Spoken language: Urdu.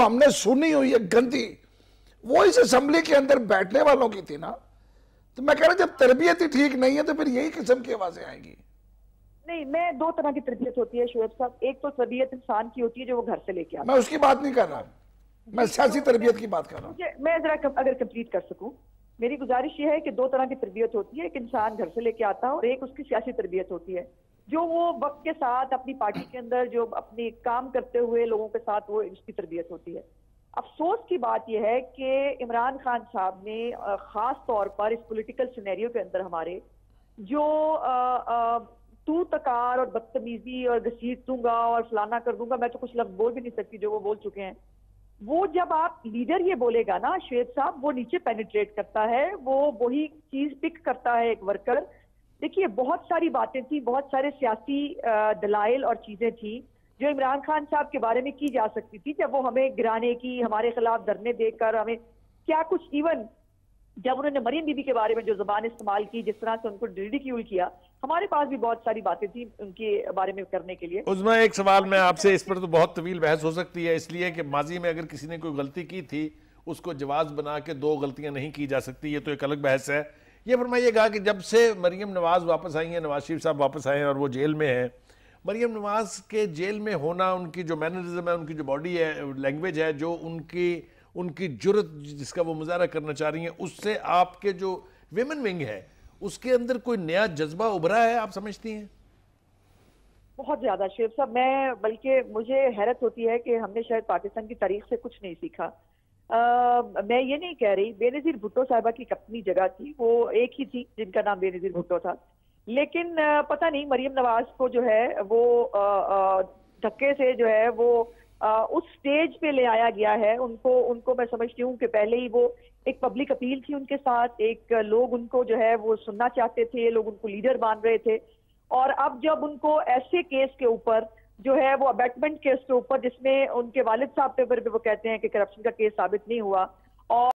ہم نے سنی ہوئی ہے گندی وہ اس اسمبلی کے اندر بیٹھنے والوں کی تھی نا. تو میں کہہ رہا جب تربیت ہی ٹھیک نہیں ہے تو پھر یہی قسم کی آوازیں آئیں گی. نہیں، میں دو طرح کی تربیت ہوتی ہے شعیب صاحب. ایک تو تربیت انسان کی ہوتی ہے جو وہ گھر سے لے کے آتا ہے. میں اس کی بات نہیں کر رہا, میں سیاسی تربیت کی بات کر رہا ہوں. میں ذرا اگر کمپلیٹ کر سکوں, میری گزارش یہ ہے کہ دو طرح کی تربیت ہوتی ہے. ایک انسان گھر سے لے کے آتا ہے اور ایک اس کی سیاسی تربیت ہوتی ہے جو وہ وقت کے ساتھ اپنی پارٹی کے اندر جو اپنی کام کرتے ہوئے لوگوں کے ساتھ وہ اس کی تربیت ہوتی ہے. افسوس کی بات یہ ہے کہ عمران خان صاحب نے خاص طور پر اس پولیٹیکل سینیریو کے اندر ہمارے جو تو تکار اور بدتمیزی اور گھسیٹ دوں گا اور فلانا کر دوں گا, میں تو کچھ لفظ بول بھی نہیں سکتی جو وہ بول چکے ہیں. وہ جب آپ لیڈر یہ بولے گا نا شعیب صاحب, وہ نیچے پینیٹریٹ کرتا ہے, وہ وہی چیز پک کرتا ہے ایک ورکر. دیکھیے بہت ساری باتیں تھیں, بہت سارے سیاسی دلائل اور چیزیں تھیں جو عمران خان صاحب کے بارے میں کی جا سکتی تھی جب وہ ہمیں گرانے کی, ہمارے خلاف دھرنے دے کر ہمیں کیا کچھ, ایون جب انہوں نے مریم بی بی کے بارے میں جو زبان استعمال کی, جس طرح سے ان کو ریڈیکیول کیا, ہمارے پاس بھی بہت ساری باتیں تھیں ان کے بارے میں کرنے کے لیے. عظمیٰ ایک سوال میں آپ سے, اس پر تو بہت طویل بحث ہو سکتی ہے, اس لیے کہ ماضی میں اگر کسی نے کوئی غلطی کی تھی اس کو جواز بنا کے دو غلطیاں نہیں کی جا سکتی, یہ تو ایک الگ بحث ہے. یہ فرمائیے گا کہ جب سے مریم نواز واپس آئی ہیں, نواز شریف صاحب واپس آئے ہیں اور وہ جیل میں ہیں, مریم نواز کے جیل میں ہونا, ان کی جو مینرزم ہے, ان کی جو باڈی ہے, لینگویج ہے, جو ان کی جرت جس کا وہ مظاہرہ کرنا چاہ رہی ہیں, اس سے آپ کے جو ویمن ونگ ہے اس کے اندر کوئی نیا جذبہ ابھرا ہے, آپ سمجھتی ہیں؟ بہت زیادہ شعیب صاحب, میں بلکہ مجھے حیرت ہوتی ہے کہ ہم نے شاید پاکستان کی تاریخ سے کچھ نہیں سیکھا. میں یہ نہیں کہہ رہی, بے نظیر بھٹو صاحبہ کی اپنی جگہ تھی, وہ ایک ہی تھی جن کا نام بے نظیر بھٹو تھا, لیکن پتہ نہیں مریم نواز کو جو ہے وہ دھکے سے جو ہے وہ اس سٹیج پہ لے آیا گیا ہے. ان کو میں سمجھتی ہوں کہ پہلے ہی وہ ایک پبلک اپیل تھی ان کے ساتھ, ایک لوگ ان کو جو ہے وہ سننا چاہتے تھے, لوگ ان کو لیڈر مان رہے تھے, اور اب جب ان کو ایسے کیس کے اوپر جو ہے وہ ابیٹمنٹ کیس کے اوپر جس میں ان کے والد صاحب پیپر پہ وہ کہتے ہیں کہ کرپشن کا کیس ثابت نہیں ہوا, اور